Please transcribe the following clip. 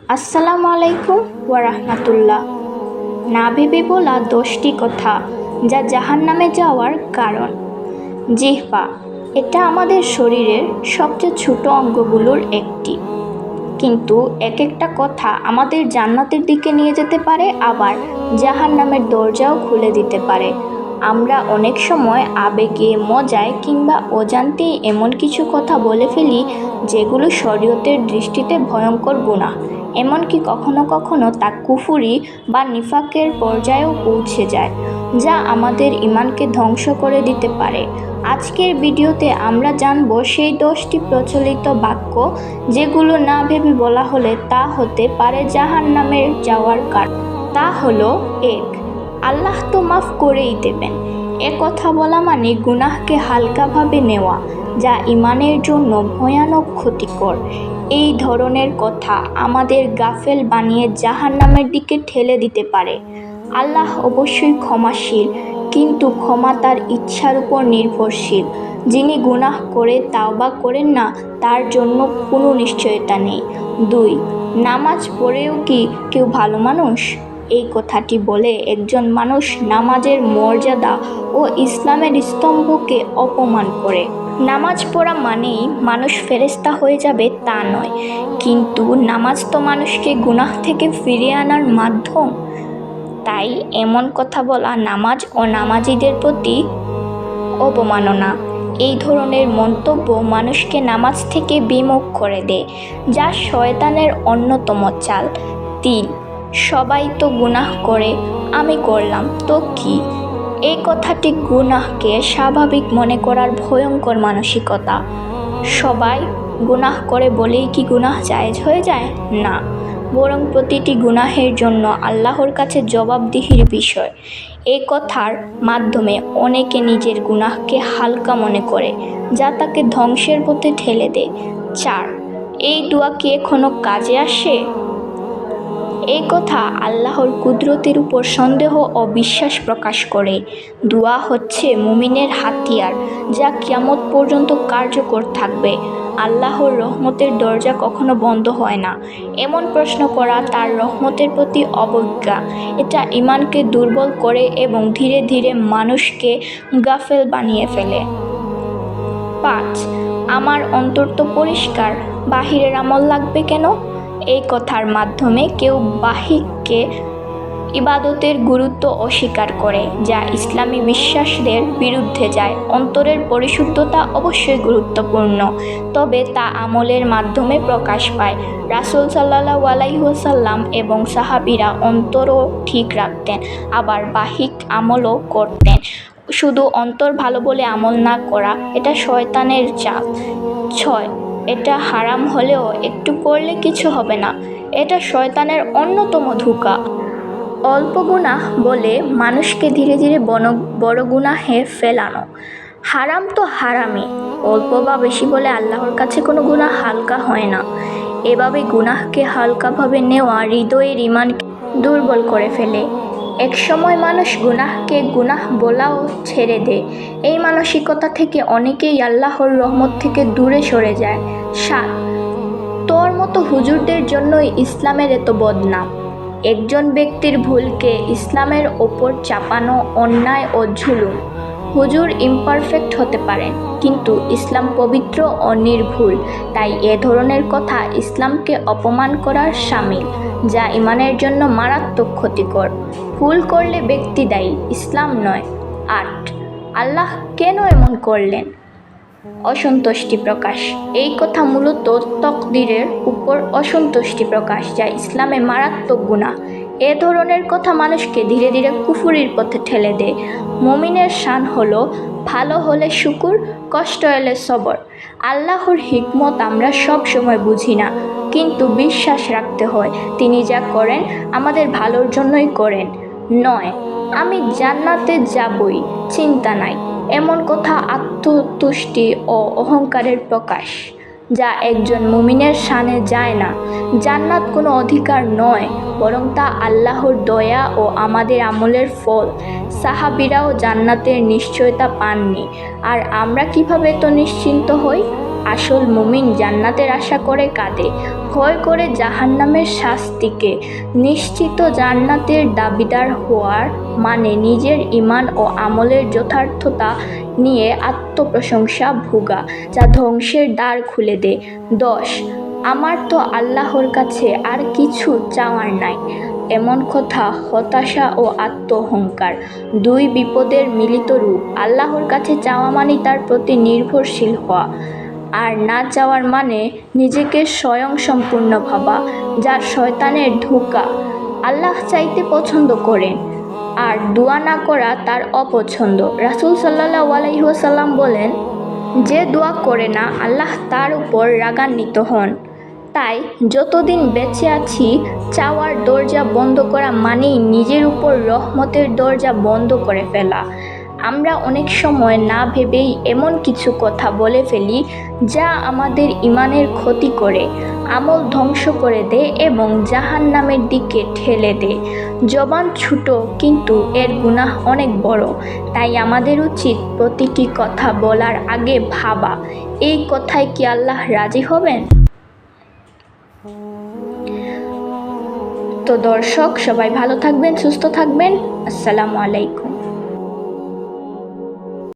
আসসালামু আলাইকুম ওয়া রাহমাতুল্লাহ। না ভেবে বলা 10টি কথা যা জাহান্নামে যাওয়ার কারণ। জিহ্বা, এটা আমাদের শরীরের সবচেয়ে ছোট অঙ্গগুলোর একটি, কিন্তু এক একটা কথা আমাদের জান্নাতের দিকে নিয়ে যেতে পারে, আবার জাহান্নামের দরজাও খুলে দিতে পারে। আমরা অনেক সময় আবেগে, মজায় কিংবা অজান্তেই এমন কিছু কথা বলে ফেলি যেগুলো শরীয়তের দৃষ্টিতে ভয়ঙ্কর গুনাহ। এমনকি কখনো কখনো তা কুফরি বা নিফাকের পর্যায়েও পৌঁছে যায়, যা আমাদের ঈমানকে ধ্বংস করে দিতে পারে। আজকের ভিডিওতে আমরা জানব সেই 10টি প্রচলিত বাক্য যেগুলো না ভেবে বলা হলে তা হতে পারে জাহান্নামে যাওয়ার কারণ। তা হলো 1, আল্লাহ তো মাফ করেই দেবেন। এ কথা বলা মানে গুনাহকে হালকাভাবে নেওয়া, যা ঈমানের জন্য ভয়ানক ক্ষতিকর। এই ধরনের কথা আমাদের গাফেল বানিয়ে জাহান্নামের দিকে ঠেলে দিতে পারে। আল্লাহ অবশ্যই ক্ষমাশীল, কিন্তু ক্ষমা তার ইচ্ছার উপর নির্ভরশীল। যিনি গুনাহ করে তাওবা করেন না, তার জন্য কোনো নিশ্চয়তা নেই। 2, নামাজ পড়েও কি কেউ ভালো মানুষ? এই কথাটি বলে একজন মানুষ নামাজের মর্যাদা ও ইসলামের স্তম্ভকে অপমান করে। নামাজ পড়া মানেই মানুষ ফেরেশতা হয়ে যাবে তা নয়, কিন্তু নামাজ তো মানুষকে গুনাহ থেকে ফিরিয়ে আনার মাধ্যম। তাই এমন কথা বলা নামাজ ও নামাজীদের প্রতি অবমাননা। এই ধরনের মন্তব্য মানুষকে নামাজ থেকে বিমুখ করে দেয়, যা শয়তানের অন্যতম চাল। 3, সবাই তো গুনাহ করে, আমি করলাম তো কি? এই কথাটি গুনাহকে স্বাভাবিক মনে করার ভয়ঙ্কর মানসিকতা। সবাই গুনাহ করে বলেই কি গুনাহ জায়েজ হয়ে যায়? না, বরং প্রতিটি গুনাহের জন্য আল্লাহর কাছে জবাবদিহির বিষয়। এই কথার মাধ্যমে অনেকে নিজের গুনাহকে হালকা মনে করে, যা তাকে ধ্বংসের পথে ঠেলে দেয়। 4, এই দোয়া কি এখনো কাজে আসে? এই কথা আল্লাহর কুদরতের উপর সন্দেহ ও বিশ্বাস প্রকাশ করে। দোয়া হচ্ছে মুমিনের হাতিয়ার, যা কিয়ামত পর্যন্ত কার্যকর থাকবে। আল্লাহর রহমতের দরজা কখনো বন্ধ হয় না। এমন প্রশ্ন করা তার রহমতের প্রতি অবজ্ঞা। এটা ঈমানকে দুর্বল করে এবং ধীরে ধীরে মানুষকে গাফেল বানিয়ে ফেলে। 5, আমার অন্তর তো পরিষ্কার, বাহিরের আমল লাগবে কেন? এই কথার মাধ্যমে কেউ বাহ্যিককে ইবাদতের গুরুত্ব অস্বীকার করে, যা ইসলামী বিশ্বাসদের বিরুদ্ধে যায়। অন্তরের পরিশুদ্ধতা অবশ্যই গুরুত্বপূর্ণ, তবে তা আমলের মাধ্যমে প্রকাশ পায়। রাসূল সাল্লাল্লাহু আলাইহি ওয়াসাল্লাম এবং সাহাবীরা অন্তরও ঠিক রাখতেন, আবার বাহ্যিক আমলও করতেন। শুধু অন্তর ভালো বলে আমল না করা, এটা শয়তানের চাল। 6, এটা হারাম হলেও একটু করলে কিছু হবে না। এটা শয়তানের অন্যতম ধোঁকা। অল্প গুনাহ বলে মানুষকে ধীরে ধীরে বড় গুনাহে ফেলানো। হারাম তো হারামই, অল্প বা বেশি বলে আল্লাহর কাছে কোনো গুনাহ হালকা হয় না। এভাবে গুনাহকে হালকাভাবে নেওয়া হৃদয়ের ঈমানকে দুর্বল করে ফেলে। এক সময় মানুষ গুনাহকে গুনাহ বলাও ছেড়ে দেয়। এই মানসিকতা থেকে অনেকেই আল্লাহর রহমত থেকে দূরে সরে যায়। 7, তোর মতো হুজুরদের জন্যই ইসলামের এত বদনাম। একজন ব্যক্তির ভুলকে ইসলামের ওপর চাপানো অন্যায় ও জুলুম। হুজুর ইমপারফেক্ট হতে পারেন, কিন্তু ইসলাম পবিত্র ও নির্ভুল। তাই এ ধরনের কথা ইসলামকে অপমান করার শামিল, যা ঈমানের জন্য মারাত্মক ক্ষতিকর। ভুল করলে ব্যক্তি দায়ী, ইসলাম নয়। 8, আল্লাহ কেন এমন করলেন? অসন্তুষ্টি প্রকাশ। এই কথা মূলত তকদিরের উপর অসন্তুষ্টি প্রকাশ, যা ইসলামে মারাত্মক গুনাহ। এ ধরনের কথা মানুষকে ধীরে ধীরে কুফরির পথে ঠেলে দেয়। মুমিনের শান হলো ভালো হলে শুকুর, কষ্ট এলে সবর। আল্লাহর হিকমত আমরা সব সময় বুঝি না, কিন্তু বিশ্বাস রাখতে হয় তিনি যা করেন আমাদের ভালোর জন্যই করেন। 9, আমি জান্নাতে যাবই, চিন্তা নাই। এমন কথা আত্মতুষ্টি ও অহংকারের প্রকাশ, যা একজন মুমিনের শানে যায় না। জান্নাত কোনো অধিকার নয়, বরং তা আল্লাহর দয়া ও আমাদের আমলের ফল। সাহাবীরাও জান্নাতের নিশ্চয়তা পাননি, আর আমরা কিভাবে তো নিশ্চিন্ত হই? আসল মুমিন জান্নাতের আশা করে কাঁদে, ভয় করে জাহান্নামের শাস্তিকে। নিশ্চিত জান্নাতের দাবিদার হওয়ার মানে নিজের ঈমান ও আমলের যথার্থতা নিয়ে আত্মপ্রশংসা ভোগা, যা ধ্বংসের দ্বার খুলে দেয়। 10 আমার তো আল্লাহর কাছে আর কিছু চাওয়ার নাই, এমন কথা হতাশা ও আত্মঅহংকার, দুই বিপদের মিলিত রূপ। আল্লাহর কাছে চাওয়া মানে তার প্রতি নির্ভরশীল হওয়া, আর না চাওয়ার মানে নিজেকে স্বয়ংসম্পূর্ণ ভাবা, যা শয়তানের ধোঁকা। আল্লাহ চাইতে পছন্দ করেন, আর দোয়া না করা তার অপছন্দ। রাসূল সাল্লাল্লাহু আলাইহি ওয়াসাল্লাম বলেন, যে দোয়া করে না আল্লাহ তার উপর রাগান্বিত হন। তাই যতদিন বেঁচে আছি চাওয়ার দরজা বন্ধ করা মানেই নিজের উপর রহমতের দরজা বন্ধ করে ফেলা। আমরা অনেক সময় না ভেবেই এমন কিছু কথা বলে ফেলি যা আমাদের ঈমানের ক্ষতি করে, আমল ধ্বংস করে দেয় এবং জাহান্নামের দিকে ঠেলে দেয়। জবান ছোট কিন্তু এর গুনাহ অনেক বড়। তাই আমাদের উচিত প্রতিটি কথা বলার আগে ভাবা, এই কথায় কি আল্লাহ রাজি হবেন? তো দর্শক, সবাই ভালো থাকবেন, সুস্থ থাকবেন। আসসালামু আলাইকুম।